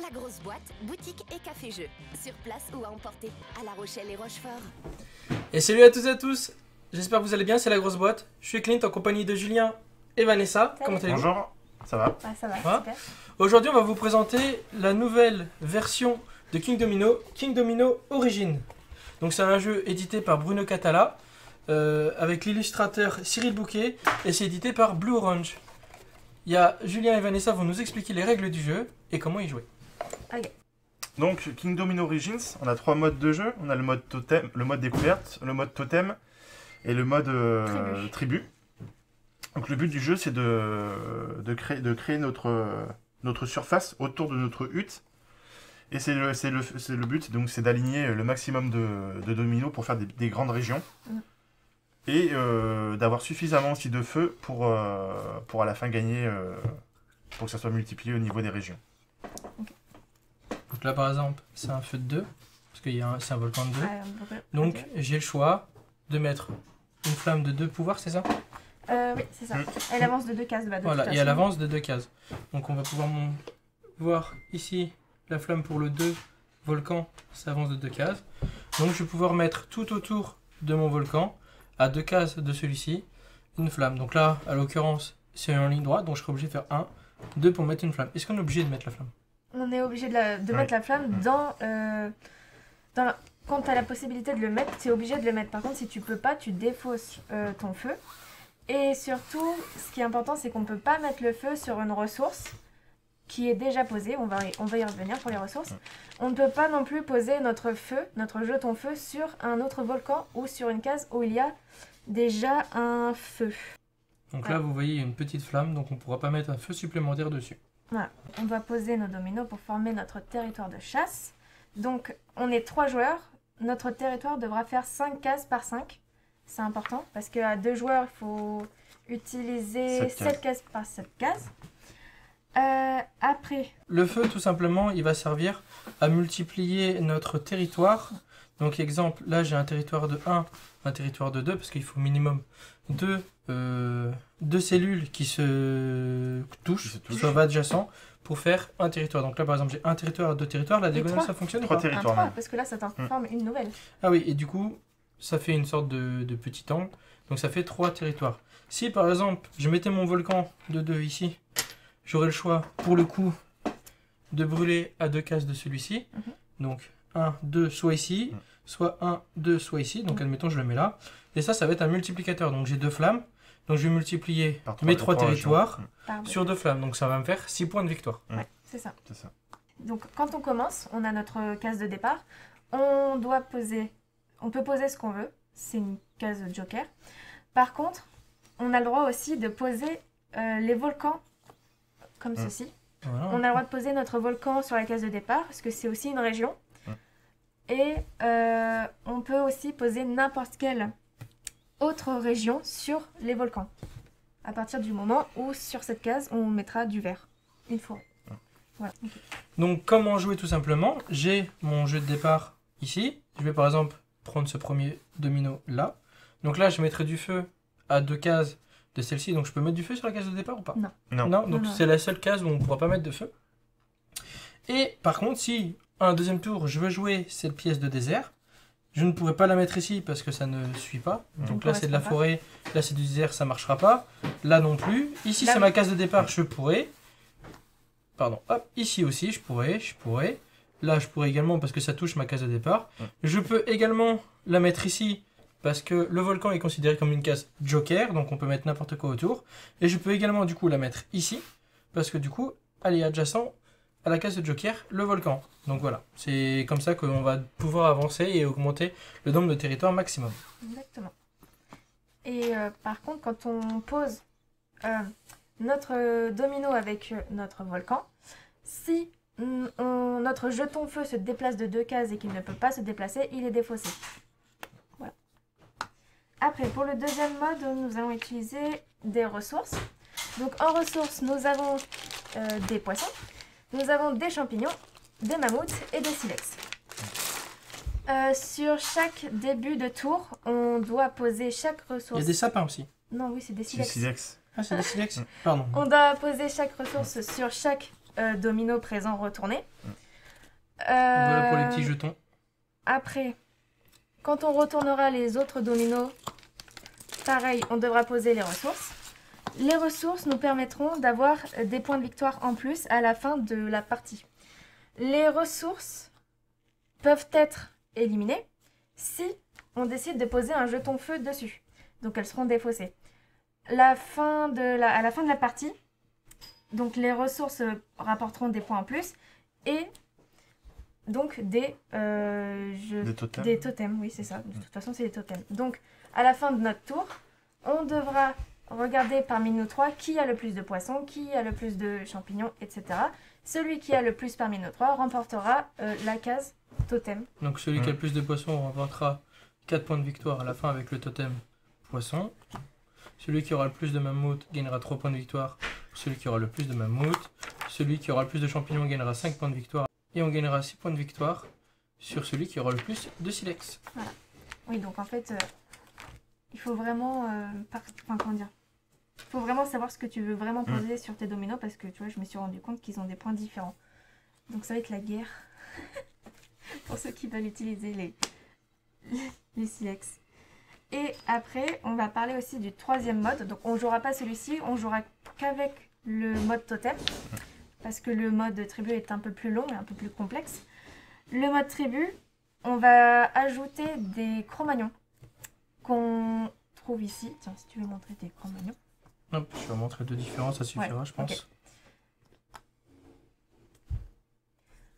La grosse boîte, boutique et café-jeu. Sur place ou à emporter, à La Rochelle et Rochefort. Et salut à tous et à tous. J'espère que vous allez bien, c'est La Grosse Boîte. Je suis Clint en compagnie de Julien et Vanessa. Salut. Comment allez-vous? Bonjour, ça va? Ouais, ça va, Ouais. super. Aujourd'hui, on va vous présenter la nouvelle version de King Domino Origins. Donc c'est un jeu édité par Bruno Cathala avec l'illustrateur Cyril Bouquet et c'est édité par Blue Orange. Il y a Julien et Vanessa vont nous expliquer les règles du jeu et comment y jouer. Ok. Donc, King Domino Origins, on a 3 modes de jeu. On a le mode totem, le mode découverte, le mode totem et le mode tribu. Donc, le but du jeu, c'est de créer notre surface autour de notre hutte. Et c'est le but, donc c'est d'aligner le maximum de dominos pour faire des grandes régions. Et d'avoir suffisamment aussi de feu pour à la fin gagner, pour que ça soit multiplié au niveau des régions. Okay. Donc là par exemple, c'est un feu de 2, parce que c'est un volcan de 2. Donc okay. j'ai le choix de mettre une flamme de 2 pouvoirs, c'est ça? Oui, c'est ça. Elle avance de 2 cases. Voilà, et elle avance de 2 cases. Donc on va pouvoir voir ici la flamme pour le 2 volcan, ça avance de 2 cases. Donc je vais pouvoir mettre tout autour de mon volcan, à 2 cases de celui-ci, une flamme. Donc là, à l'occurrence, c'est en ligne droite, donc je serai obligé de faire 1, 2 pour mettre une flamme. Est-ce qu'on est obligé de mettre la flamme? On est obligé de mettre la flamme quand tu as la possibilité de le mettre, tu es obligé de le mettre. Par contre, si tu peux pas, tu défausses ton feu. Et surtout, ce qui est important, c'est qu'on ne peut pas mettre le feu sur une ressource qui est déjà posée. On va y revenir pour les ressources. On ne peut pas non plus poser notre jeton feu sur un autre volcan ou sur une case où il y a déjà un feu. Donc là, vous voyez, il y a une petite flamme, donc on ne pourra pas mettre un feu supplémentaire dessus. Voilà. On doit poser nos dominos pour former notre territoire de chasse. Donc, on est 3 joueurs. Notre territoire devra faire 5 cases par 5. C'est important parce qu'à 2 joueurs, il faut utiliser 7 cases par 7 cases. Après... Le feu, tout simplement, il va servir à multiplier notre territoire. Donc, exemple, là, j'ai un territoire de 1, un territoire de 2, parce qu'il faut minimum 2 cellules qui se touchent, qui soient adjacents, pour faire un territoire. Donc là, par exemple, j'ai un territoire, 2 territoires. La diagonale, ça fonctionne ou pas? 3 territoires. 3, parce que là, ça t'en forme une nouvelle. Ah oui, et du coup, ça fait une sorte de petit angle. Donc ça fait 3 territoires. Si, par exemple, je mettais mon volcan de 2 ici, j'aurais le choix, pour le coup, de brûler à 2 cases de celui-ci. Donc 1, 2, soit ici, soit 1, 2, soit ici. Donc admettons, je le mets là. Et ça va être un multiplicateur. Donc j'ai 2 flammes. Donc je vais multiplier mes 3 territoires sur 2 flammes. Donc ça va me faire 6 points de victoire. Ouais, c'est ça. C'est ça. Donc quand on commence, on a notre case de départ. On peut poser ce qu'on veut. C'est une case de joker. Par contre, on a le droit aussi de poser les volcans comme ceci. Voilà. On a le droit de poser notre volcan sur la case de départ parce que c'est aussi une région. Et on peut aussi poser n'importe quelle autre région sur les volcans. À partir du moment où sur cette case, on mettra du vert. Une forêt. Voilà. Okay. Donc comment jouer tout simplement? J'ai mon jeu de départ ici. Je vais par exemple prendre ce premier domino là. Donc là, je mettrai du feu à 2 cases de celle-ci. Donc je peux mettre du feu sur la case de départ ou pas? Non. Donc c'est la seule case où on ne pourra pas mettre de feu. Et par contre, si un deuxième tour, je veux jouer cette pièce de désert, je ne pourrai pas la mettre ici parce que ça ne suit pas. Donc là, c'est de la forêt. Là, c'est du désert, ça ne marchera pas. Là non plus. Ici, c'est ma case de départ, je pourrais. Pardon. Hop, ici aussi, je pourrais. Là, je pourrais également parce que ça touche ma case de départ. Je peux également la mettre ici parce que le volcan est considéré comme une case joker. Donc, on peut mettre n'importe quoi autour. Et je peux également, du coup, la mettre ici parce que, du coup, elle est adjacent à la case de joker, le volcan. Donc voilà, c'est comme ça qu'on va pouvoir avancer et augmenter le nombre de territoires maximum. Exactement. Et par contre, quand on pose notre domino avec notre volcan, si notre jeton feu se déplace de 2 cases et qu'il ne peut pas se déplacer, il est défaussé. Voilà. Après, pour le deuxième mode, nous allons utiliser des ressources. Donc en ressources, nous avons des poissons. Nous avons des champignons, des mammouths et des silex. Sur chaque début de tour, on doit poser chaque ressource. Il y a des sapins aussi. Non, oui, c'est des silex. Silex. Ah, c'est des silex. Pardon. On doit poser chaque ressource sur chaque dominos présents retournés. Voilà pour les petits jetons. Après, quand on retournera les autres dominos, pareil, on devra poser les ressources. Les ressources nous permettront d'avoir des points de victoire en plus à la fin de la partie. Les ressources peuvent être éliminées si on décide de poser un jeton feu dessus. Donc elles seront défaussées. À la fin de la partie, donc les ressources rapporteront des points en plus et donc des totems, oui c'est ça, de toute façon c'est des totems. Donc à la fin de notre tour, on devra regarder parmi nous trois qui a le plus de poissons, qui a le plus de champignons, etc. Celui qui a le plus parmi nous trois remportera la case totem. Donc celui qui a le plus de poissons remportera 4 points de victoire à la fin avec le totem poisson. Celui qui aura le plus de mammouth gagnera 3 points de victoire. Celui qui aura le plus de mammouth. Celui qui aura le plus de champignons gagnera 5 points de victoire. Et on gagnera 6 points de victoire sur celui qui aura le plus de silex. Voilà. Oui, donc en fait, il faut vraiment... Il faut vraiment savoir ce que tu veux vraiment poser sur tes dominos parce que tu vois, je me suis rendu compte qu'ils ont des points différents. Donc ça va être la guerre pour ceux qui veulent utiliser les silex. Et après, on va parler aussi du troisième mode. Donc on ne jouera pas celui-ci, on jouera qu'avec le mode totem. Parce que le mode tribu est un peu plus long et un peu plus complexe. Le mode tribu, on va ajouter des cro-magnons qu'on trouve ici. Tiens, si tu veux montrer tes cro-magnons. Hop, je vais montrer deux différences, ça suffira, je pense. Okay.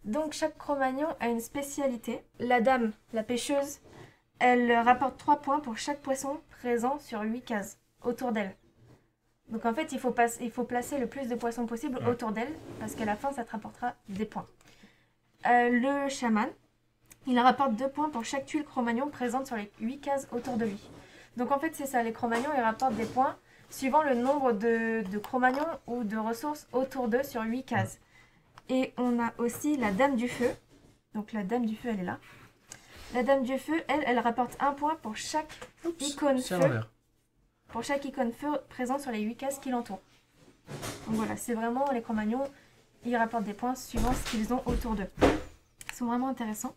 Donc chaque cro-magnon a une spécialité. La dame, la pêcheuse, elle rapporte 3 points pour chaque poisson présent sur 8 cases autour d'elle. Donc en fait, il faut placer le plus de poissons possible autour d'elle, parce qu'à la fin, ça te rapportera des points. Le chaman, il rapporte 2 points pour chaque tuile cro-magnon présente sur les 8 cases autour de lui. Donc en fait, c'est ça, les cro-magnons, ils rapportent des points suivant le nombre de cro-magnons ou de ressources autour d'eux sur 8 cases. Et on a aussi la dame du feu. Donc la dame du feu, elle est là. La dame du feu, elle rapporte 1 point pour chaque icône feu. Pour chaque icône feu présent sur les 8 cases qui l'entourent. Donc voilà, c'est vraiment les cro-magnons, ils rapportent des points suivant ce qu'ils ont autour d'eux. Ils sont vraiment intéressants.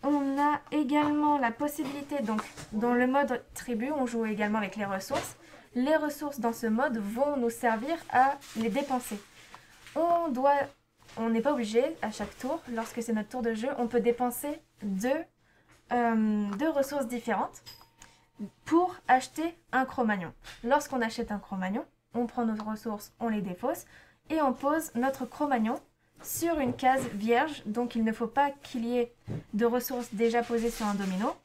On a également la possibilité, donc dans le mode tribu, on joue également avec les ressources. Les ressources dans ce mode vont nous servir à les dépenser. On n'est pas obligé à chaque tour, lorsque c'est notre tour de jeu, on peut dépenser deux ressources différentes pour acheter un cro-magnon. Lorsqu'on achète un cro-magnon, on prend nos ressources, on les défausse et on pose notre cro-magnon sur une case vierge. Donc il ne faut pas qu'il y ait de ressources déjà posées sur un domino.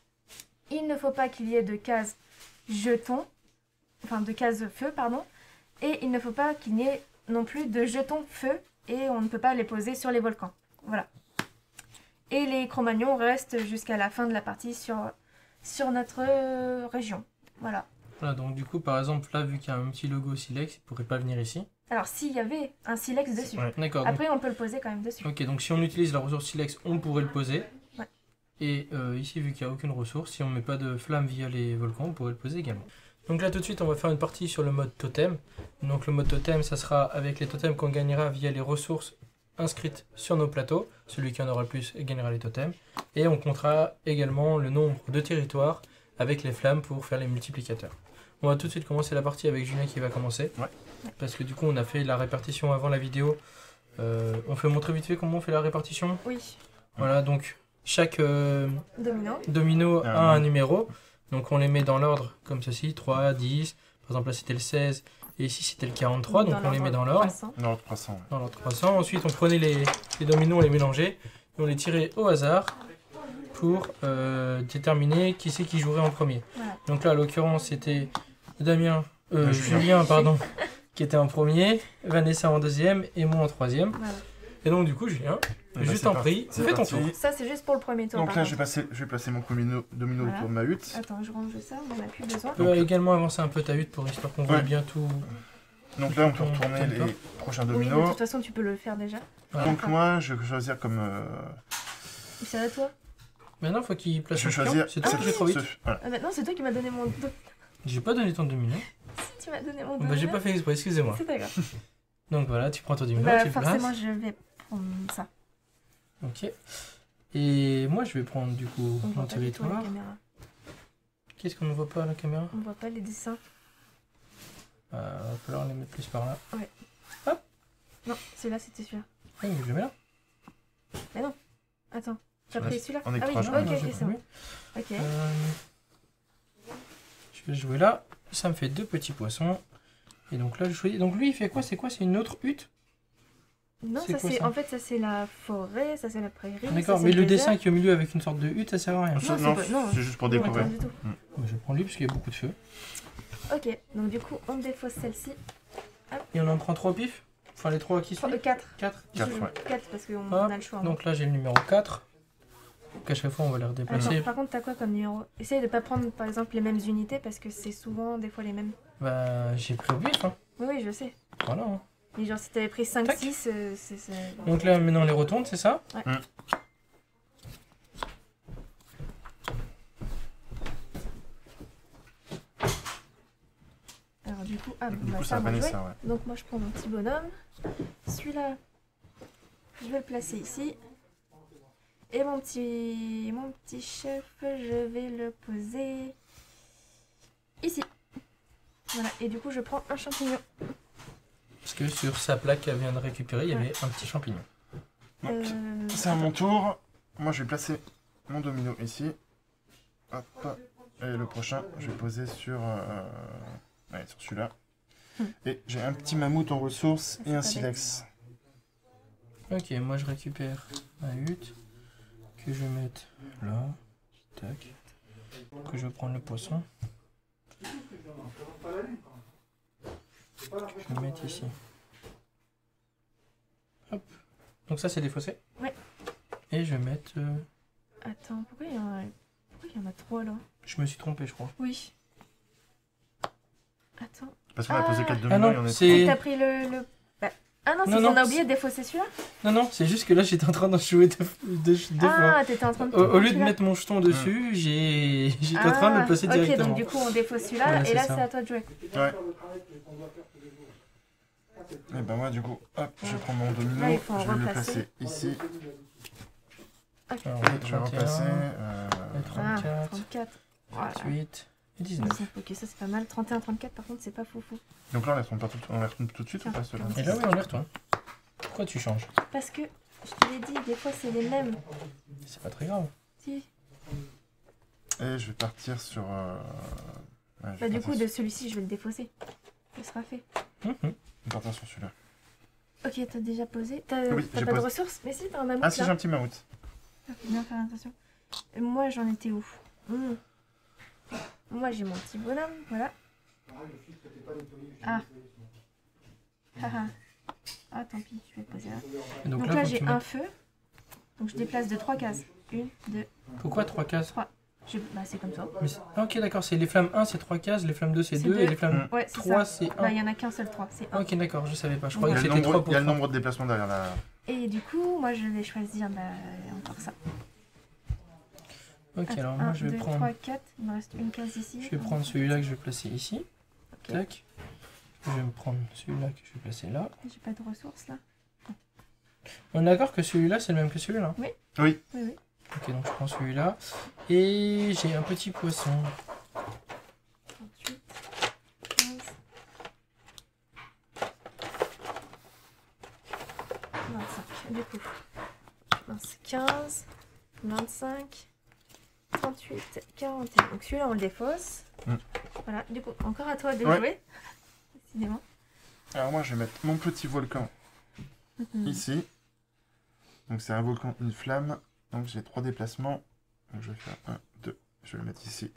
Il ne faut pas qu'il y ait de cases jetons, enfin de cases feu, pardon. Et il ne faut pas qu'il y ait non plus de jetons feu et on ne peut pas les poser sur les volcans. Voilà. Et les cro-magnons restent jusqu'à la fin de la partie sur notre région. Voilà. Voilà, donc du coup, par exemple, là, vu qu'il y a un petit logo Silex, il ne pourrait pas venir ici. Alors, s'il y avait un Silex dessus. Ouais, d'accord. Après, on peut le poser quand même dessus. Ok, donc si on utilise la ressource Silex, on pourrait le poser. Ouais. Et ici, vu qu'il n'y a aucune ressource, si on ne met pas de flamme via les volcans, on pourrait le poser également. Donc là, tout de suite, on va faire une partie sur le mode totem. Donc le mode totem, ça sera avec les totems qu'on gagnera via les ressources inscrites sur nos plateaux. Celui qui en aura le plus gagnera les totems. Et on comptera également le nombre de territoires avec les flammes pour faire les multiplicateurs. On va tout de suite commencer la partie avec Julien qui va commencer. Ouais. Parce que du coup, on a fait la répartition avant la vidéo. On fait montrer vite fait comment on fait la répartition. Oui. Voilà, donc chaque domino a un numéro. Donc on les met dans l'ordre comme ceci, 3, 10. Par exemple là c'était le 16 et ici c'était le 43. Donc on les met dans l'ordre. Dans l'ordre croissant. Dans l'ordre croissant. Ensuite on prenait les dominos, on les mélangeait. Et on les tirait au hasard pour déterminer qui c'est qui jouerait en premier. Voilà. Donc là, en l'occurrence, c'était Julien, pardon, qui était en premier, Vanessa en deuxième et moi en troisième. Voilà. Et donc, du coup, Julien, je t'en prie, fais ton tour. Ça, c'est juste pour le premier tour. Donc là, je vais placer mon domino voilà. Autour de ma hutte. Attends, je range ça, on n'en a plus besoin. Tu peux également avancer un peu ta hutte pour histoire qu'on voit bien tout. Donc là, on peut retourner les prochains dominos. Oui, de toute façon, tu peux le faire déjà. Voilà. Donc moi, je vais choisir comme... C'est à toi. Maintenant, il faut qu'il place son pion. C'est toi qui fais trop vite. Voilà. Non, c'est toi qui m'as donné mon... J'ai pas donné ton domino. Si, tu m'as donné mon domino. Bah, j'ai pas fait exprès, excusez-moi. C'est pas grave. Donc voilà, tu prends ton domino, Bah, tu forcément, places. je vais prendre ça. Ok. Et moi, je vais prendre du coup On mon voit pas du tout à la territoire. caméra. Qu'est-ce qu'on ne voit pas à la caméra? On voit pas les dessins. Va falloir les mettre plus par là. Non, celui-là, c'était celui-là. Ah, mais je le mets là. Attends, tu as Ouais, pris celui-là? on est Ah oui, proche, ok, hein. Non, ok, j'ai c'est pas bon. mis. Ok. Je vais jouer là. Ça me fait 2 petits poissons. Et donc là, je choisis. Donc lui, il fait quoi? C'est quoi? C'est une autre hutte? Non, c'est ça quoi, c'est ça en fait ça c'est la forêt, ça c'est la prairie. D'accord, ça, mais c'est le désert. dessin qui est au milieu avec une sorte de hutte, ça sert à rien. Non, Ça, c'est non, pas- non. c'est juste pour Non, décorer. attends, du tout. Je vais prendre lui parce qu'il y a beaucoup de feu. Ok, donc du coup on défausse celle-ci. Et on en prend 3 pifs? Enfin, les 3 qui suivent? 4. 4. 4, ouais. 4 parce qu'on Hop, a le choix. hein. Donc là, j'ai le numéro 4. Donc à chaque fois, on va les redéplacer. Attends, par contre t'as quoi comme numéro? Essaye de pas prendre par exemple les mêmes unités parce que c'est souvent des fois les mêmes. Bah, j'ai pris au pif. Hein. Oui, oui, je sais. Voilà. Hein. Mais genre si t'avais pris 5, Tac. 6, c'est... Donc là, maintenant, on les retourne, c'est ça? Alors du coup, Du bah, coup, ça ça on va va jouer. ça, ouais. Donc moi je prends mon petit bonhomme. Celui-là, je vais le placer ici. Et mon petit chef, je vais le poser ici. Voilà, et du coup je prends un champignon. Parce que sur sa plaque qu'elle vient de récupérer, il y Ouais. avait un petit champignon. Donc, c'est à mon tour. Moi, je vais placer mon domino ici. Hop. Et le prochain, je vais poser sur, ouais, sur celui-là. Et j'ai un petit mammouth en ressources C'est et un pas silex. Ok, moi je récupère ma hutte. Que je vais mettre là. Tac. Que je vais prendre le poisson. Je vais le mettre ici. Hop. Donc ça, c'est défaussé? Ouais. Et je vais mettre... Attends, pourquoi il y en a 3 là? Je me suis trompé, je crois. Oui. Attends. Parce qu'on a posé 4 Ah dominos non, et on est c'est- Et t'as pris le... Bah, ah non, c'est Non, qu'on non, a oublié de défausser celui-là? Non, non, c'est juste que là, j'étais en train d'en jouer deux fois. Ah, t'étais en train de... Au lieu de celui-là. mettre mon jeton dessus, j'étais en train de le placer Ok, directement. donc du coup on défausse celui-là Voilà, et c'est là ça. c'est à toi de jouer. Ouais. Et ben moi, du coup, hop, je prends mon domino. Là, il faut en je vais le replacer. placer ici. Alors, Et je vais 31, repasser. le 34, Ah, 34. Voilà. 38 et 19. 19, ok, ça c'est pas mal. 31, 34 par contre c'est pas fou. Donc là, on les retourne, on les retourne tout de suite ou pas ceux-là? Et là, oui, on les retourne. Pourquoi tu changes? Parce que, je te l'ai dit, des fois c'est les mêmes. C'est pas très grave. Si. Et je vais partir sur. Ouais, je Bah vais du partir coup de celui-ci je vais le défausser. Ce sera fait. Mhm. Je vais partir sur celui-là. Ok, t'as déjà posé. T'as Oui, t'as j'ai pas de posé. ressources? Mais si, t'as un mammouth Ah si, j'ai là. un petit mammouth. Faut bien faire attention. Et moi j'en étais où? Moi j'ai mon petit bonhomme, voilà. Ah. Haha. Ah tant pis, je vais le poser là. Et Donc là faut que j'ai tu un mettes- feu. Donc je déplace de 3 cases. 1, 2, Pourquoi 3 cases? bah c'est comme ça. Mais ah, ok, d'accord, c'est les flammes 1, c'est 3 cases, les flammes 2, c'est 2, et les flammes Ouais, c'est 3, ça. c'est Bah 1. il y en a qu'un seul 3, c'est 1. Ok, d'accord, je savais pas. Je Il croyais y a que le c'était nombre, 3 pour il y a le 3. nombre de déplacements derrière la. Et du coup, moi je vais choisir encore ça. Ok, Attends, alors moi 1, je vais 2, prendre. 3, 4, il me reste une case ici. Je vais prendre celui-là que je vais placer ici. Ok. Tac. Je vais me prendre celui-là que je vais placer là. J'ai pas de ressources là. On est d'accord que celui-là c'est le même que celui-là? Oui. Oui, oui. Ok, donc je prends celui-là. Et j'ai un petit poisson. 38, 15. 25, du coup. 15, 25, 38, 41. Donc celui-là on le défausse. Voilà, du coup, encore à toi de Ouais. jouer. Décidément. Alors moi, je vais mettre mon petit volcan ici. Donc c'est un volcan, une flamme. Donc j'ai 3 déplacements. Donc je vais faire 1, 2. Je vais le mettre ici.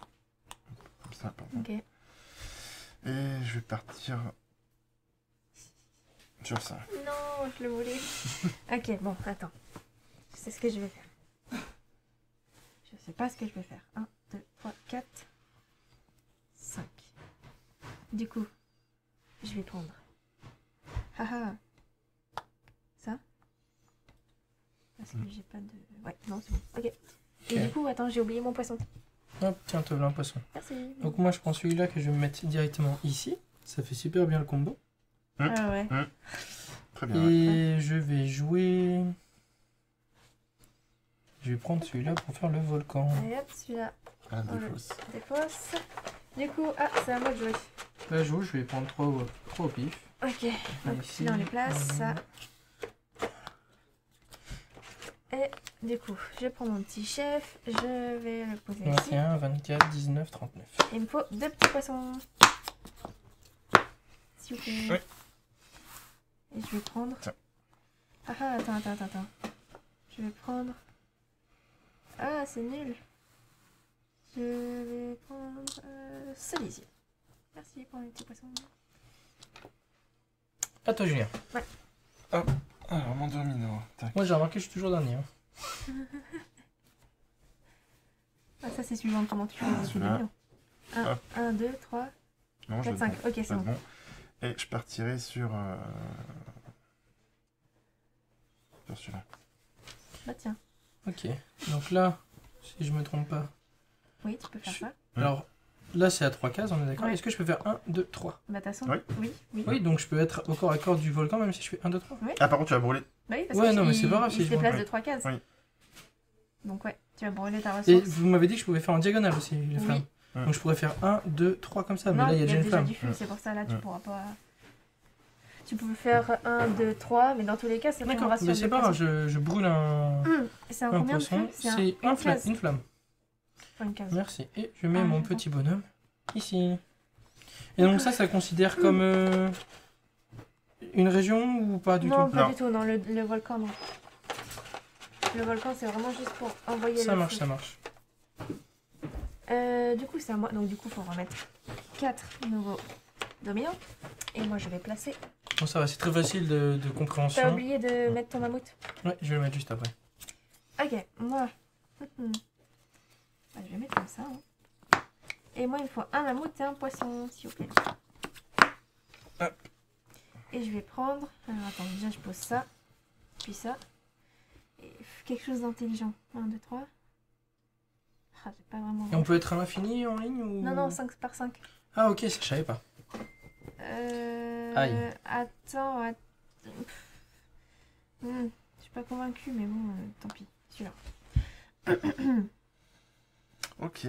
Comme ça, pardon. Ok. Et je vais partir sur ça. Non, je le voulais. Ok, bon, attends. Je sais ce que je vais faire. Je sais pas ce que je vais faire. 1, 2, 3, 4, 5. Du coup, je vais prendre. Haha. Ça. Parce que j'ai pas de. Ouais, non, c'est bon. Ok. Et Ok. du coup, attends, j'ai oublié mon poisson. Hop, tiens, te voilà un poisson. Merci. Donc moi je prends celui-là que je vais me mettre directement ici. Ça fait super bien le combo. Ah ouais. Très bien. Et je vais jouer... Je vais prendre celui-là pour faire le volcan. Allez hop, celui-là, Ah, on des le fausses. dépose. Du coup, ah, c'est à moi de jouer. Là, je vais prendre 3 au pif. Ok, donc Ici, celui-là on les place, ça. Et du coup, je prends mon petit chef, je vais le poser ici. 21, 24, 19, 39. Il me faut 2 petits poissons. S'il vous plaît. Oui. Et je vais prendre... Tiens. Ah ah, attends. Je vais prendre... Ah, c'est nul. Je vais prendre celui-ci. Merci pour les petits poissons. À toi, Julien. Alors, mon domino. Tac. Moi, j'ai remarqué que je suis toujours dernier. Hein. Ah, ça c'est suivant comment tu fais les celui-là. vidéos. 1, Hop. 1, 2, 3, Non, je 4, vais 5. Ok, c'est bon. Et je partirai sur celui-là. Bah tiens. Ok. Donc là, si je me trompe pas. Oui, tu peux faire ça. Ouais. Alors, là, c'est à 3 cases, on est d'accord. Ouais. Est-ce que je peux faire 1, 2, 3? Bah de toute façon, Oui. oui. Oui, donc je peux être au corps à corps du volcan même si je fais 1, 2, 3. Ah, par contre, tu vas brûler. Oui, parce Ouais, que non, mais il- c'est pas grave si il je se déplace brûle. de 3 cases. Oui. Donc ouais, tu vas brûler ta Et ressource. vous m'avez dit que je pouvais faire en diagonale aussi, les Oui. flammes. Ouais. Donc je pourrais faire 1, 2, 3 comme ça, mais Non, là, il y a déjà une flamme. du feu, c'est pour ça là tu Ouais. pourras pas... Tu peux faire 1, 2, 3, mais dans tous les cas, ça fait une D'accord, ration mais de c'est pas grave, poisson. je brûle un C'est un un combien de poisson. feu C'est une case. une flamme. Pas une case. Merci. Et je mets Ah, mon d'accord. petit bonhomme ici. Et donc ça considère comme une région ou pas du Non, tout? pas Non. du tout, non, le volcan, non. Le volcan, c'est vraiment juste pour envoyer Ça le marche, feu. ça marche. Du coup, c'est à moi. Donc, du coup, il faut remettre 4 nouveaux dominants. Et moi, je vais placer. Bon, ça va, c'est très facile de T'as compréhension. oublié de mettre ton mammouth. Ouais, je vais le mettre juste après. Ok, moi. Je vais mettre comme ça. Hein. Et moi, il me faut un mammouth et un poisson, s'il vous plaît. Hop. Et je vais prendre. Alors, attends, déjà, je pose ça. Puis ça. Et quelque chose d'intelligent. 1, 2, 3. Ah, j'ai pas vraiment. Et on peut être à l'infini en ligne ou... Non, 5 par 5. Ah ok, ça je savais pas. Aïe. Attends. Je suis pas convaincue, mais bon, tant pis. Celui-là. Ok.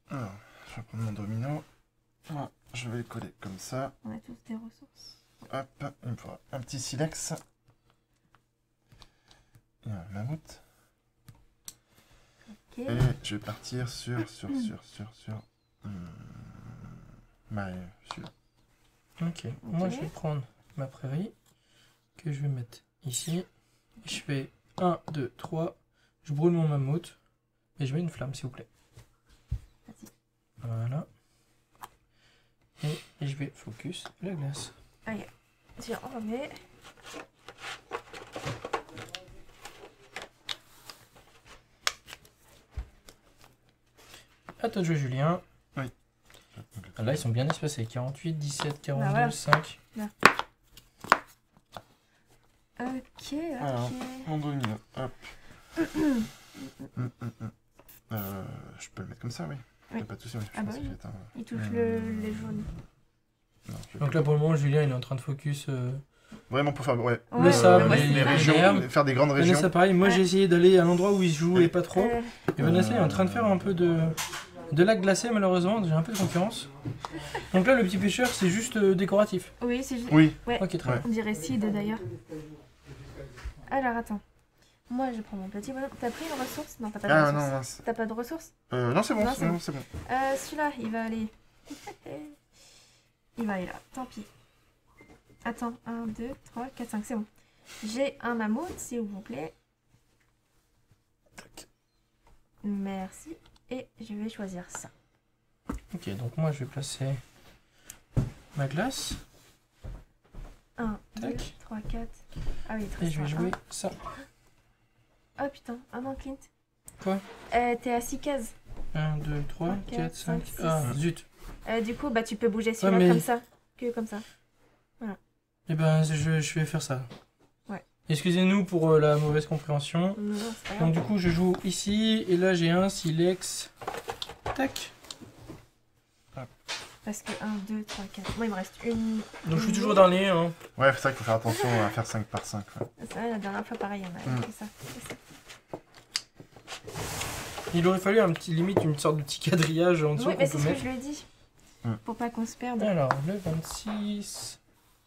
Alors, je vais prendre mon domino. Voilà, je vais le coller comme ça. On a tous des ressources. Hop, il me faudra un petit silex. Et un mammouth. Ok. Et je vais partir sur celui-là. Ok, moi je vais prendre ma prairie que je vais mettre ici. Je fais 1, 2, 3. Je brûle mon mammouth. Et je mets une flamme s'il vous plaît. Vas-y. Voilà. Et je vais focus la glace. Allez, tiens, on remet. À toi de jouer Julien. Oui. Ah, là ils sont bien espacés. 48, 17, 42, voilà. 5. Ok. Alors, mon domino. Hop. Je peux le mettre comme ça, oui. Oui. Y a pas de souci. Oui. Je Ah bah pense oui. que c'est un- Il touche les jaunes. Non, je vais Donc pas- là pour le moment Julien il est en train de focus Vraiment pour faire ouais, le sable, ouais, les c'est- régions, herbes. faire des grandes régions. Vanessa pareil, moi j'ai essayé d'aller à l'endroit où il se joue et pas trop. Euh, Et Vanessa est en train de faire un peu de lac glacé malheureusement, j'ai un peu de concurrence. Donc là le petit pêcheur c'est juste décoratif. oui, c'est juste. Oui. Ouais. Ok très Ouais. bien. On dirait Cid d'ailleurs. Alors attends. Moi je prends mon petit bonhomme. T'as pris une ressource? Non, t'as pas de Ah ressources. non, mince. T'as pas de ressources? Non, c'est bon, Non, c'est c'est bon, c'est bon. Celui-là, il va aller. Il va aller là, tant pis. Attends, 1, 2, 3, 4, 5, c'est bon. J'ai un mammouth, s'il vous plaît. Tac. Merci. Et je vais choisir ça. Ok donc moi je vais placer ma glace 1, 2, Tac. 3, 4. Ah oui, et je vais jouer ça. Oh putain, ah non, Clint. Quoi? T'es à 6 cases. 1, 2, 3, 4, 5. Ah zut. Du coup, bah tu peux bouger celui-là mais- comme ça. Que comme ça. Eh ben je vais faire ça. Ouais. Excusez-nous pour la mauvaise compréhension. Non, c'est pas Donc grave. du coup je joue ici et là j'ai un silex. Tac. Parce que 1, 2, 3, 4. Moi, il me reste une. Donc je suis toujours dernier. Hein. Ouais, c'est vrai qu'il faut faire attention à faire 5 par 5. Ouais. C'est vrai, la dernière fois, pareil, on a fait ça. Il aurait fallu limite une sorte de petit quadrillage en dessous Oui, mais qu'on c'est peut ce que mettre. je lui ai dit. Pour pas qu'on se perde. Alors, le 26,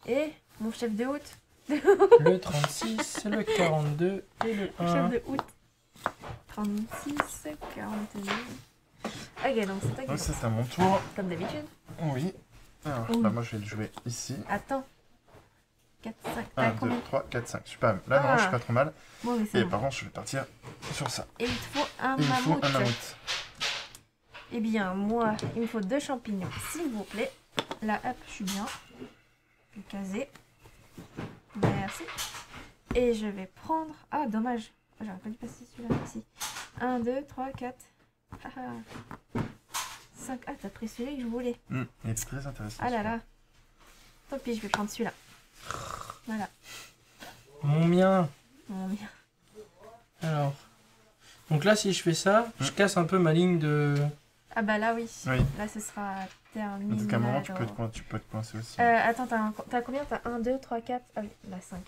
Et mon chef de août. le 36, le 42 et le Mon 1. chef de août. 36, 42. Ok, donc c'est toi Donc qui c'est à mon tour. comme d'habitude. Oui. Alors, bah, moi je vais le jouer ici. Attends. 4, 5. 1, 2, combien 3, 4, 5. Je suis pas... Là, non, je suis pas trop mal. Bon, mais c'est Et bon. par contre, je vais partir sur ça. Et il te faut un Et il me faut mammouth. un mammouth. Eh bien, moi, il me faut 2 champignons, s'il vous plaît. Là, hop, je suis bien. Je vais caser. Merci. Et je vais prendre... Ah, dommage. J'aurais pas dû passer celui-là ici. 1, 2, 3, 4. 5. Ah, t'as pris celui que je voulais. Il est très intéressant. Ah là là. Tant pis, je vais prendre celui-là. Voilà. Mon mien. Mon bien. Alors. Donc là, si je fais ça, je casse un peu ma ligne de... Ah bah là, oui. Oui. Là, ce sera terminé. Donc à un moment, tu peux te coincer aussi. Attends, t'as combien? T'as 1, 2, 3, 4. Ah oui, là 5.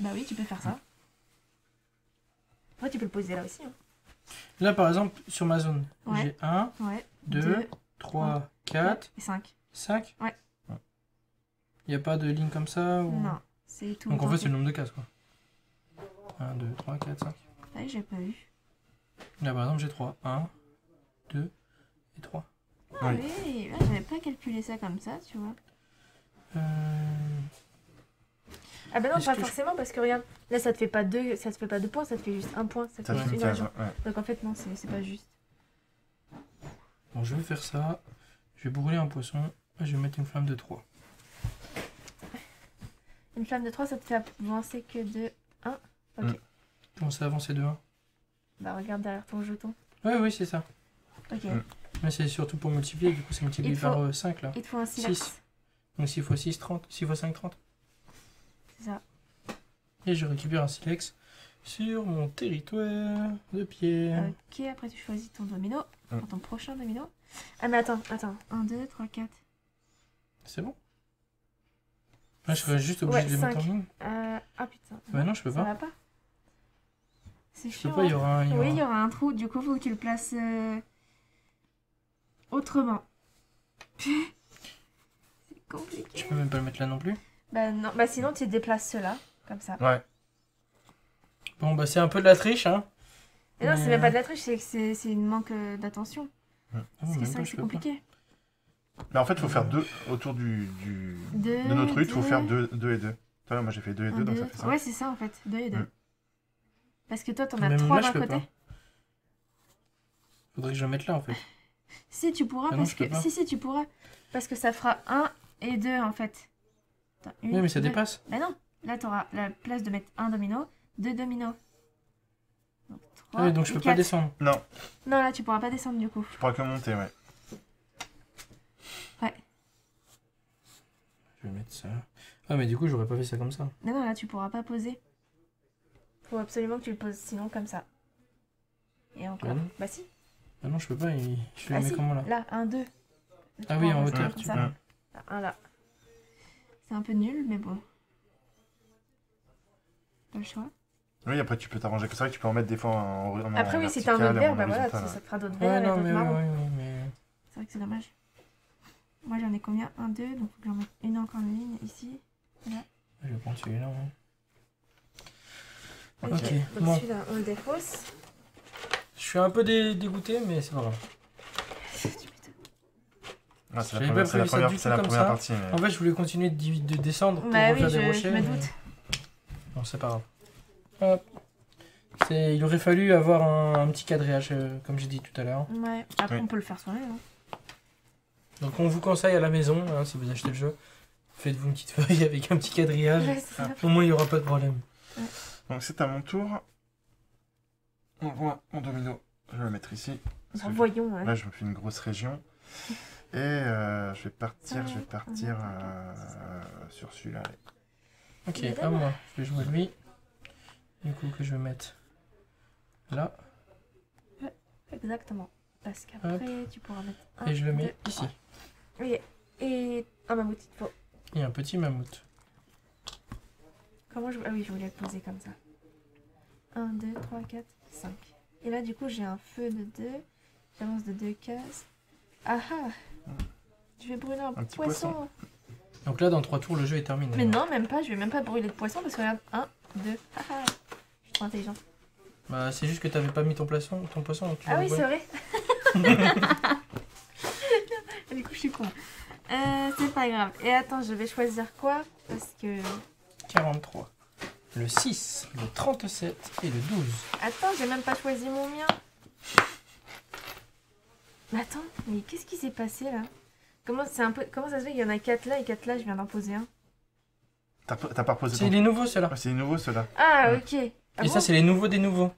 Bah oui, tu peux faire ça. Après, tu peux le poser là aussi. Hein. Là, par exemple, sur ma zone, Ouais. j'ai 1, Ouais. 2, 3, 4, et 5. 5. Ouais. Il n'y a pas de ligne comme ça ou... Non, c'est tout. Donc en fait, c'est le nombre de cases, quoi. 1, 2, 3, 4, 5. Ouais, j'ai pas eu. Là, par exemple, j'ai 3. 1, 2 et 3. Ah Oui. oui, là, j'avais pas calculé ça comme ça, tu vois. Ah bah non, Est-ce pas que je- forcément, parce que regarde, là, ça te fait pas 2 points, ça te fait juste 1 point. Ça te Ça fait fait juste une une case, région. ouais. Donc en fait, non, c'est pas juste. Bon, je vais faire ça. Je vais brûler un poisson. Et je vais mettre une flamme de 3. Une flamme de 3, ça te fait avancer que de 1. Ok. Comment ça avancer de 1? Bah regarde derrière ton jeton. Oui, c'est ça. Ok. Mais c'est surtout pour multiplier. Du coup, c'est multiplié Il faut- par 5 là. Il te faut un silex. 6. Donc 6 x 6, 30. 6 x 5, 30. C'est ça. Et je récupère un silex sur mon territoire de pierre. Ok, après tu choisis ton domino. Pour ton prochain domino. Ah mais attends. 1, 2, 3, 4. C'est bon? Là, je serais juste obligé Ouais, de les mettre en 5. ligne. Ah putain. Bah non, je peux Ça pas. va pas. C'est Je peux chiant. pas, il y aura un... Oui, il y aura un trou. Du coup, faut que tu le places autrement. C'est compliqué. Je peux même pas le mettre là non plus. Bah non. Bah sinon, tu déplaces cela. Comme ça. Ouais. Bon, bah c'est un peu de la triche, hein. Et non, c'est Mais- même pas de la triche, c'est que c'est une manque d'attention. Ah, Parce que même c'est pas, vrai que je c'est peux pas. compliqué. Mais en fait, il faut faire 2 autour de notre hutte. Il faut faire 2 et 2. Toi, moi j'ai fait 2 et 2, donc ça fait 5. Ouais, c'est ça en fait. 2 et 2. Parce que toi, t'en as Même 3 là, d'un je peux côté. pas. Faudrait que je le mette là en fait. Si, tu pourras, Ah non, parce je peux que... pas. Si, tu pourras. Parce que ça fera 1 et 2 en fait. Attends, Oui, mais ça deux. dépasse. Bah non, là t'auras la place de mettre un domino, 2 dominos. Donc 3. Ah oui, donc je peux pas descendre. Non, Non, là tu pourras pas descendre du coup. tu pourras que monter, ouais. Je vais mettre ça. Ah, mais du coup, j'aurais pas fait ça comme ça. Non, là tu pourras pas poser. Faut absolument que tu le poses sinon comme ça. Et encore. Ah non. Bah si. Ah non, je peux pas. Je le Ah mets si. comment là? Là, 1, 2. Ah oui, en hauteur, comme tu ça. peux. Un là. C'est un peu nul, mais bon. Pas le choix. Oui, après tu peux t'arranger. C'est vrai que tu peux en mettre des fois en Après, oui, si t'as un vertical autre et verre, en bah voilà, horizontal, ça te fera d'autres Ouais, verres et non, d'autres mais marrons. oui, mais. C'est vrai que c'est dommage. Moi, j'en ai combien? 1, 2, donc faut que j'en mette une encore en ligne ici. Je vais prendre celui-là. Hein. Ok, Ok, donc bon. celui-là, on le défausse. Je suis un peu dégoûté, mais c'est pas grave. Ah, c'est J'avais la pas première, prévu ça du c'est la tout comme première ça. partie. Mais... En fait, je voulais continuer de descendre pour Bah refaire oui, des je rochers. me mais- doute. Non, c'est pas grave. Hop. Il aurait fallu avoir un petit quadrillage, comme j'ai dit tout à l'heure. Ouais, après, Oui. on peut le faire soi-même. Hein. Donc, on vous conseille à la maison, hein, si vous achetez le jeu, faites-vous une petite feuille avec un petit quadrillage. Ouais, c'est ça. Au moins, il n'y aura pas de problème. Donc c'est à mon tour. On voit mon domino. Je vais le mettre ici. Parce que Voyons. Hein. là, je me fais une grosse région. Et je vais partir sur celui-là. allez. Ok, Évidemment. à moi. Je vais jouer lui. Du coup, que je vais mettre là. Exactement. Parce qu'après, tu pourras mettre un, Et je le mets deux, ici. trois. Oui, et un mammouth, il faut. Et un petit mammouth. Comment je... Ah oui, je voulais le poser comme ça. 1, 2, 3, 4, 5. Et là, du coup, j'ai un feu de 2. J'avance de 2 cases. Ah ah! Je vais brûler un petit poisson. Donc là, dans 3 tours, le jeu est terminé. Mais non, même pas. Je vais même pas brûler de poisson parce que regarde. 1, 2. Ah ah! Je suis trop intelligent. Bah, c'est juste que t'avais pas mis ton poisson, donc tu Ah vas oui, le c'est brûler. vrai. Du coup, je suis con. C'est pas grave. Et attends, je vais choisir quoi? Parce que... 43. Le 6, le 37 et le 12. Attends, j'ai même pas choisi mon mien. Mais attends, mais qu'est-ce qui s'est passé là? Comment ça se fait qu'il y en a 4 là et 4 là, je viens d'en poser un? T'as pas reposé C'est ton... les nouveaux, ceux-là. Ah, c'est les nouveaux, ceux-là. Ah, Ouais. ok. Ah Et bon ça, c'est les nouveaux des nouveaux.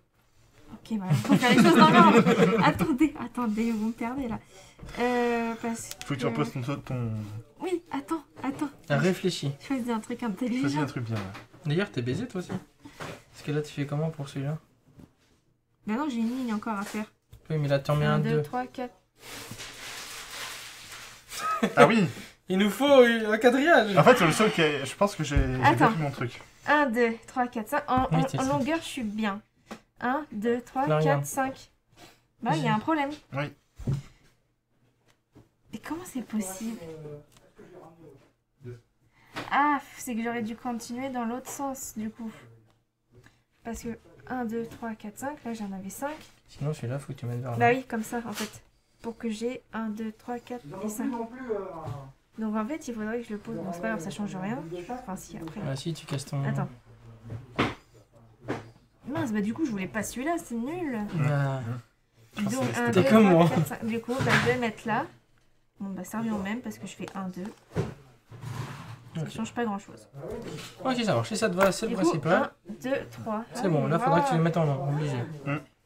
Ok, bah, il faut faire les choses dans l'ordre. Attendez, vous me perdez là. Parce Faut que tu reposes ton... Oui, attends. Réfléchis. Choisis un truc Choisis intelligent. un truc bien, là. D'ailleurs, t'es baisé, toi aussi. Parce que là, tu fais comment pour celui-là? Bah non, j'ai une ligne encore à faire. Oui, mais là, t'en mets 1, un 2, 2. 3, 4. Ah oui! Il nous faut un quadrillage. En fait, c'est le seul qui est... Je pense que j'ai bien Attends. fait mon truc. 1, 2, 3, 4, 5. Oui, c'est En ça. longueur, je suis bien. 1, 2, 3, Là, regarde. 4, 5. Bah, il y a un problème. Oui. Mais comment c'est possible? Ah, c'est que j'aurais dû continuer dans l'autre sens, du coup. Parce que 1, 2, 3, 4, 5. Là, j'en avais 5. Sinon, celui-là, faut que tu mettes vers Bah là. oui, comme ça, en fait. Pour que j'ai 1, 2, 3, 4 et 5. Donc, en fait, il faudrait que je le pose. Bon, c'est pas grave, ça change rien. Enfin, si, après. Ah si, tu casses ton... Attends. Mince, bah du coup, je voulais pas celui-là, c'est nul. Ah. Donc, c'était 1, T'es 2, comme 3, moi. 4, 5. Du coup, bah, je vais mettre là. Bon, bah, ça revient au même parce que je fais 1, 2. Ça Ok. change pas grand-chose. Ok, ça marche. Si ça te va, c'est le Du coup, principal. 1, 2, 3. C'est bon, là, faudra que tu les mettes en ordre, obligé.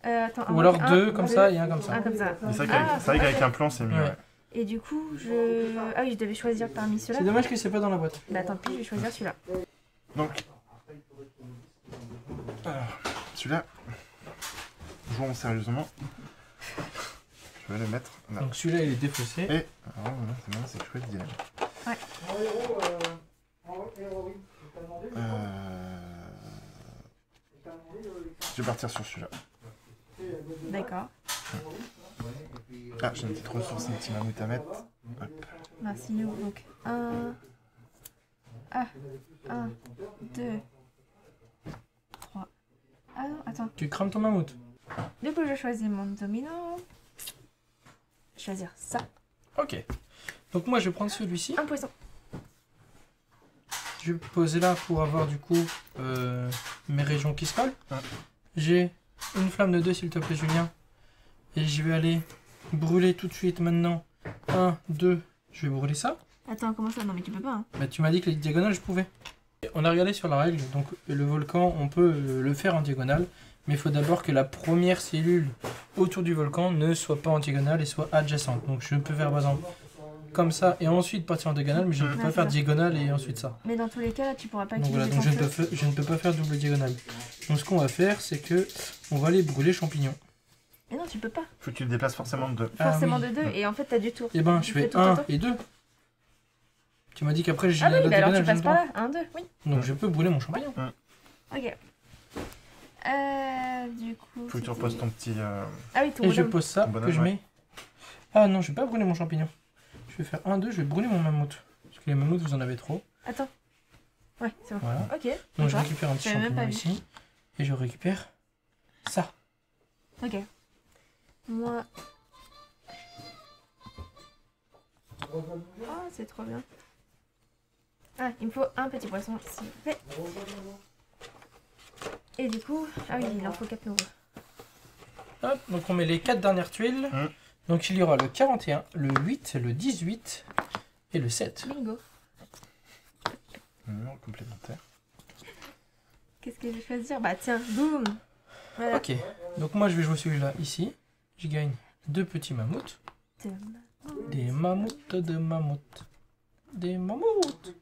Attends, Ou alors un, 2 comme ça et un comme ça. Un comme ça. C'est vrai Ah, qu'avec un plan, c'est mieux. Ouais. Ouais. Et du coup, je... Ah oui, je devais choisir parmi ceux-là. C'est dommage que c'est pas dans la boîte. Bah tant pis, je vais choisir celui-là. Donc... Alors, celui-là... Jouons sérieusement. Je vais le mettre là. Donc celui-là, il est défaussé. Et... Alors, voilà, c'est bien, c'est chouette d'y aller. Ouais. Je vais partir sur celui-là. D'accord. Ah, j'ai une petite ressource, un petit mammouth à mettre. Hop. Merci, nous. Donc, 1... Ah, 1, 2, 3. Ah non, attends. Tu crames ton mammouth. Du coup, je choisis mon domino. Je vais choisir ça. Ok. Donc moi, je vais prendre celui-ci. Un poisson. Je vais poser là pour avoir du coup mes régions qui se collent. Ouais. J'ai une flamme de 2 s'il te plaît Julien. Et je vais aller brûler tout de suite maintenant. 1, 2, je vais brûler ça. Attends, comment ça? Non, mais tu peux pas. Hein. Bah, tu m'as dit que les diagonales je pouvais. On a regardé sur la règle, donc le volcan on peut le faire en diagonale. Mais il faut d'abord que la première cellule autour du volcan ne soit pas en diagonale et soit adjacente. Donc je peux faire par exemple comme ça et ensuite partir en diagonale, mais je ne peux Ouais, pas c'est faire ça. diagonale et ensuite ça. Mais dans tous les cas, là, tu pourras pas Donc utiliser voilà, donc ton feu. je ne peux pas faire double diagonale. Donc ce qu'on va faire, c'est que on va aller brûler champignons. Mais non, tu peux pas. Faut que tu le déplaces forcément de 2. Ah Forcément oui. de 2. Et en fait, t'as du tour. Et ben, Tu je fais fais tout 1 autant. et 2. Tu m'as dit qu'après j'ai Ah la oui, bah alors tu diagonale, j'ai passes le par droit. là. 1, 2, oui. Donc je peux brûler mon champignon. Ok. Du coup... Faut que tu c'était- reposes ton petit... Ah oui, ton Et je bonhomme. pose ça, Ton bonhomme, que je ouais. mets... Ah non, je vais pas brûler mon champignon. Je vais faire 1, 2, je vais brûler mon mammouth. Parce que les mammouths, vous en avez trop. Attends. Ouais, c'est bon. Voilà. Ok. Donc je d'accord. récupère un petit J'avais même champignon pas vu. ici. Et je récupère ça. Ok. Moi... Oh, c'est trop bien. Ah, il me faut un petit poisson, s'il vous plaît. Et du coup... Ah oui, il en faut 4 nouveaux. Hop, donc on met les 4 dernières tuiles. Donc il y aura le 41, le 8, le 18 et le 7. Bingo. numéro complémentaire. Qu'est-ce que je vais choisir? Bah tiens, boum. Voilà. Ok, donc moi je vais jouer celui-là ici. Je gagne 2 petits mammouths. Des mammouths, de mammouths. Des mammouths.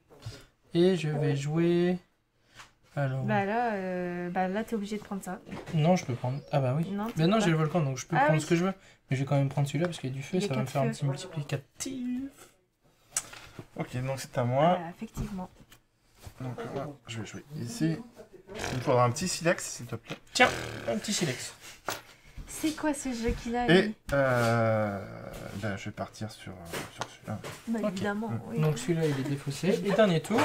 Et je vais jouer... Alors... Bah là t'es obligé de prendre ça. Non, je peux prendre... Ah bah oui. Non, tu Mais peux non, pas. j'ai le volcan, donc je peux Ah prendre oui. ce que je veux. Mais je vais quand même prendre celui-là parce qu'il y a du feu, Il y a ça va me 4 faire un feux. petit multiplicatif. Ok, donc c'est à moi. Effectivement. Donc là, je vais jouer ici. Il me faudra un petit silex, s'il te plaît. Tiens, un petit silex. C'est quoi ce jeu qu'il a Et lui ben, je vais partir sur celui-là. Bah, Ok. évidemment, oui. Donc celui-là, il est défaussé. Et dernier tour.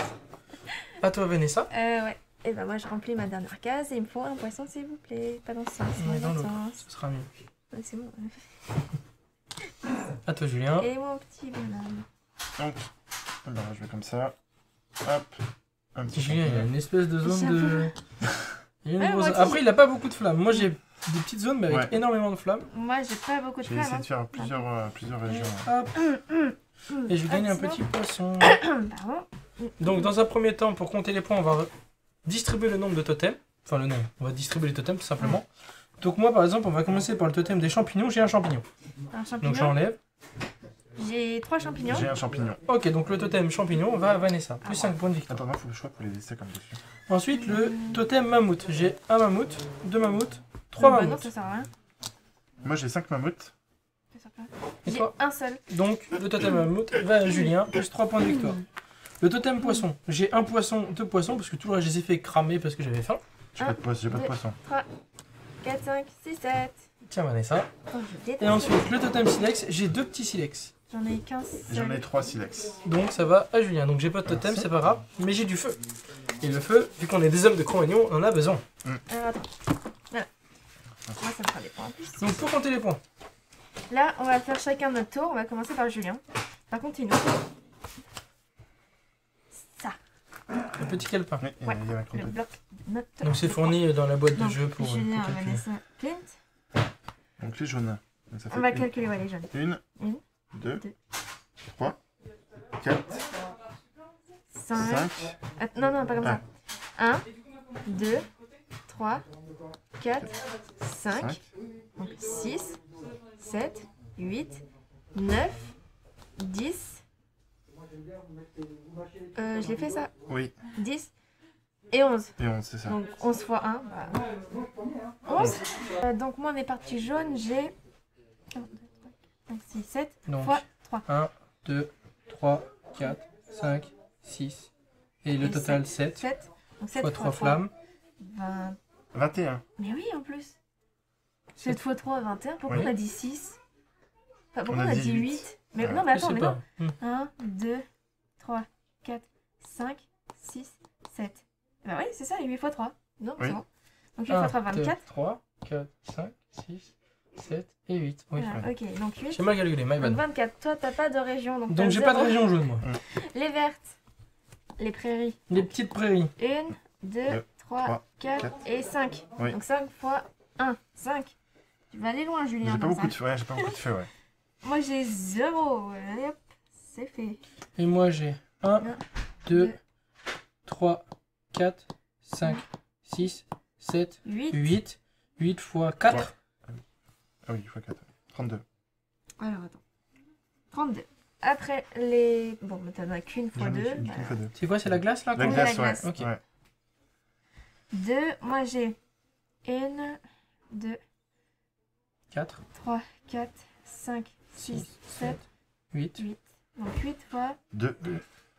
À toi, Vanessa. Ouais. Et ben moi je remplis ma dernière case et il me faut un poisson s'il vous plaît. Pas dans ce sens, Ouais, mais dans dans le l'autre. sens. Ce sera mieux. Ouais, c'est bon. À toi, Julien. Et mon petit bonhomme. Donc, ben, je vais comme ça. Hop. Un petit Julien, il a champignon. une espèce de zone de... Il y a une Ouais, grosse- moi aussi. Après, il n'a pas beaucoup de flammes. Moi, j'ai des petites zones, mais avec Ouais. énormément de flammes. Moi j'ai pas beaucoup de J'ai essayé flammes. de faire plusieurs régions. Hop. Et je gagne un sinon- petit poisson. Pardon. Donc, dans un premier temps, pour compter les points, on va distribuer le nombre de totems. Enfin, le nombre. On va distribuer les totems, tout simplement. Donc, moi, par exemple, on va commencer par le totem des champignons. J'ai un champignon. Un Donc, champignon. j'enlève. J'ai 3 champignons. J'ai un champignon. Ok, donc le totem champignon va à Vanessa. Plus 5 points de victoire. Attends, il faut le choix pour les laisser comme dessus. Ensuite, le totem mammouth. J'ai un mammouth, 2 mammouths, 3 Bah non, mammouths. ça sert à rien. Moi j'ai 5 mammouths. Ça sert à rien. Et J'ai toi un seul. Donc, le totem mammouth va à Julien, plus 3 points de victoire. Le totem poisson. J'ai un poisson, 2 poissons, parce que tout le reste, je les ai fait cramer parce que j'avais faim. J'ai pas de poisson. J'ai pas de deux. poisson. 4, 5, 6, 7. Tiens, Vanessa. Oh, je déteste. Et ensuite, le totem silex. J'ai 2 petits silex. J'en ai qu'un seul. J'en ai 3 silex. Donc, ça va à Julien. Donc, j'ai pas de totem, Merci. c'est pas grave. Mais j'ai du feu. Et le feu, vu qu'on est des hommes de Cro-Magnon, on en a besoin. Alors attends. Voilà. Moi ça me fera des points en plus. Donc, pour compter les points. Là, on va faire chacun notre tour. On va commencer par Julien. Par contre, il nous faut ça, Le petit calepin. Oui, il y a un le compte. bloc de notes. Donc, c'est fourni dans la boîte de Donc, jeu pour Julien, calculer. Vanessa, Clint. Donc les jaunes. Donc, ça fait On va calculer les jaunes. 1, Une, 2, deux. 3, 4, 5. 5. Non, pas comme Ah. ça. 1, 2, 3, 4, 5. 5. Donc 6, 7, 8, 9, 10. Je l'ai fait ça. Oui, 10 et 11. et 11, c'est ça. Donc 11 fois 1. 11. Donc moi, mes parties jaunes, j'ai 1, 2, 3, 5, 6, 7 Donc, fois 3. 1, 2, 3, 4, 5, 6. Et le Et total 7. 7. Donc 7 Fois 3 flammes. 20. 21. Mais oui, en plus. 7 fois 3, 21. Pourquoi Oui. on a dit 6 enfin, pourquoi On on a a dit dit 8. 8 Mais Ouais. non, mais Je attends, sais mais pas. non. 1, 2, 3, 4, 5, 6, 7. Bah oui, c'est ça, 8 fois 3. Non, Oui. c'est bon. Donc 8 fois 3, 24. 3, 4, 5, 6, 7 et 8. Oui. Voilà, ok, donc 8. J'ai mal calculé, my Donc bad. 24. Toi, t'as pas de région. Donc, Donc t'as j'ai pas de 0. région jaune, moi. Les vertes. Les prairies. Les petites prairies. 1, 2, 3, 3, 4 4. et 5. Oui. Donc 5 fois 1. 5. Tu vas aller loin, Julien. J'ai pas dans beaucoup de ça. feu, ouais, j'ai pas beaucoup de feu, ouais. Moi, j'ai 0. Allez hop, c'est fait. Et moi j'ai 1, 2, 3, 4, 5, 6, 7, 8. 8. 8 fois 4. Ah oui, x 4. 32. Alors attends. 32. Après les. Bon, mais t'en as qu'une fois J'en ai 2. qu'une fois 2. C'est quoi, c'est la glace là La qu'on- Ouais, glace, la ouais. glace. Ok. Ouais. 2. Moi j'ai 1, 2, 4, 3, 4, 5, 6, 6, 7, 7, 8. 8. Donc 8 fois 2.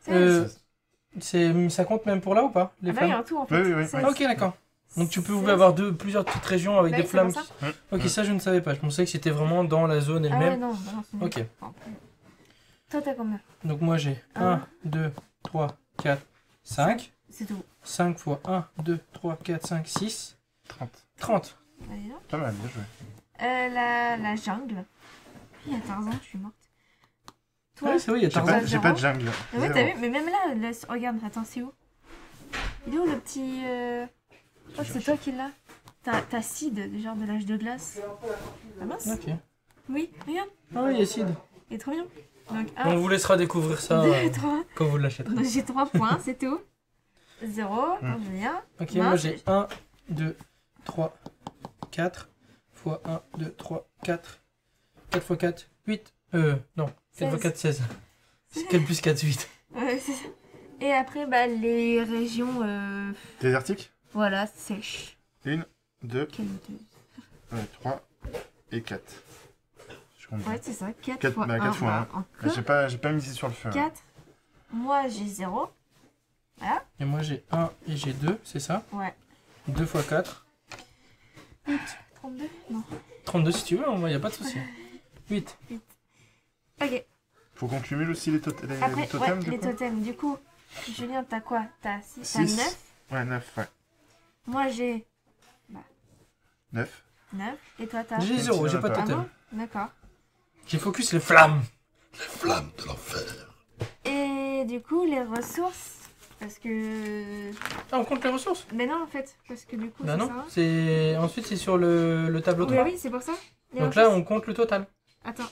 16. Ça compte même pour là ou pas, les Ah bah oui, flammes en tout en fait. Oui, oui, oui. 16. Ok, d'accord. Donc tu peux 16. avoir plusieurs petites régions avec Bah des oui, c'est flammes. pour ça. Ok, ça je ne savais pas. Je pensais que c'était vraiment dans la zone Ah ouais, elle-même. non, bah non, c'est nul. Ok. Enfin, toi, t'as combien? Donc moi j'ai Un. 1, 2, 3, 4, 5. C'est tout. 5 fois 1, 2, 3, 4, 5, 6. 30. 30. Allez, là. Pas mal, bien joué. La jungle. Il y a Tarzan, je suis morte. Toi, Oui, c'est vrai, il y a J'ai Tarzan. Tarzan, pas, j'ai zéro. pas de jungle. mais ouais, Zéro. t'as vu, mais même là, regarde, attends, c'est où? Il est où le petit. Je crois que c'est toi qui l'as. T'as Sid, du genre de l'âge de glace. Ah mince? Ok. Oui, regarde, Ah oui, Yacide. il est trop mignon. Donc On 1, vous laissera découvrir ça 2, 3. quand vous l'achèterez. Donc j'ai 3 points, c'est tout. 0, Mm. Julien. Ok, Mince. moi j'ai 1, 2, 3, 4 fois 1, 2, 3, 4. 4 fois 4, 8. Non, 4 fois 16. 4, 16. C'est 4 plus 4, 8. Ouais, c'est ça. Et après, bah, les régions, Désertique. voilà, sèches. 1, 2, Quelle honteuse. 3 et 4. Je compte bien. Ouais, c'est ça, 4 Quatre- fois bah, 1. quatre fois un. Encore J'ai pas misé sur le feu. 4. Moi, j'ai 0. Voilà. Et moi j'ai 1 et j'ai 2, c'est ça? Ouais. 2 x 4. 32? Non. 32 si tu veux, moi y a pas de souci. 8. Ok. Faut qu'on cumule aussi les, Après, les totems, ouais, du les coup. totems. Du coup, Julien, t'as quoi? T'as 6, t'as 6. 9. Ouais, 9, ouais. Moi, j'ai 9. 9. Et toi, t'as... J'ai 0, j'ai pas de Ah totem. bon? D'accord. J'ai focus les flammes. Flamme de l'enfer. Et du coup, les ressources... Parce que... Ah, on compte les ressources? Mais non, en fait. Parce que du coup, Bah ça non, sert à rien. c'est... Ensuite c'est sur le tableau Oui, 3. oui, c'est pour ça. Les Donc là ressources. on compte le total. Attends.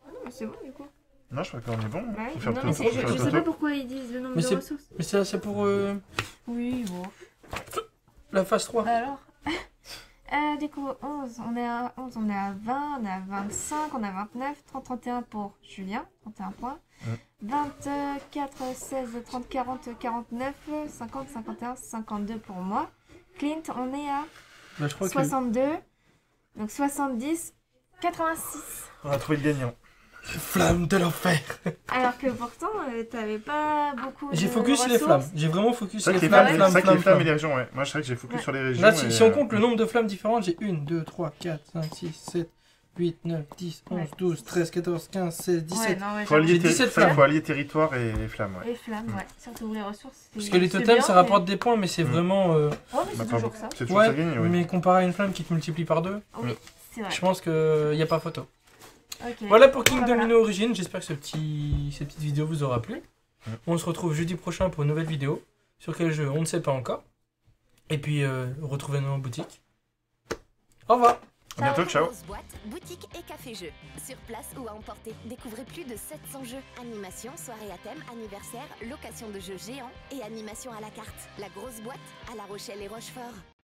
Non, mais c'est bon, du coup. Non, je crois qu'on est bon. Bah oui. Faut faire Non, le mais toto, c'est- faut faire le je sais pas toto. pourquoi ils disent le nombre Mais de c'est- ressources. Mais ça c'est pour Oui, bon. la phase 3. Bah alors du coup, 11, on est à 11, on est à 20, on est à 25, on est à 29, 30, 31 pour Julien, 31 points. 24, 16, 30, 40, 49, 50, 51, 52 pour moi. Clint, on est à Bah, je crois 62, donc 70, 86. On a trouvé le gagnant. que... Les flammes de l'enfer. Alors que pourtant, t'avais pas beaucoup de J'ai focus les ressources. flammes. J'ai vraiment focus C'est les vrai que les flammes, flammes, flammes, c'est vrai que les flammes, flammes et flammes. les régions, ouais. Moi, je sais que j'ai focus Ouais. sur les régions. Là, et, si on compte le nombre de flammes différentes, j'ai 1, 2, 3, 4, 5, 6, 7, 8, 9, 10, 11, Ouais. 12, 13, 14, 15, 16, 17. Ouais, non, ouais, Faut j'avoue. allier, J'ai 17 faut flammes. allier territoire et flammes, ouais. Les flammes, ouais. Surtout les ressources. Parce c'est- que les c'est totems bien, ça mais- rapporte des points, mais c'est vraiment... Ouais, mais Bah, c'est pas toujours beaucoup. ça. C'est toujours Ouais, ça gagné, oui. mais comparé à une flamme qui te multiplie par 2, Oui, c'est vrai. je pense qu'il n'y a pas photo. Ok. Voilà pour King Voilà. Domino Origin, j'espère que cette petite vidéo vous aura plu. On se retrouve jeudi prochain pour une nouvelle vidéo. Sur quel jeu, on ne sait pas encore. Et puis, retrouvez-nous en boutique. Au revoir. À bientôt, ciao. Grosse boîte, boutique et café-jeux. Sur place ou à emporter. Découvrez plus de 700 jeux. Animation, soirée à thème, anniversaire, location de jeux géants et animation à la carte. La grosse boîte à La Rochelle et Rochefort.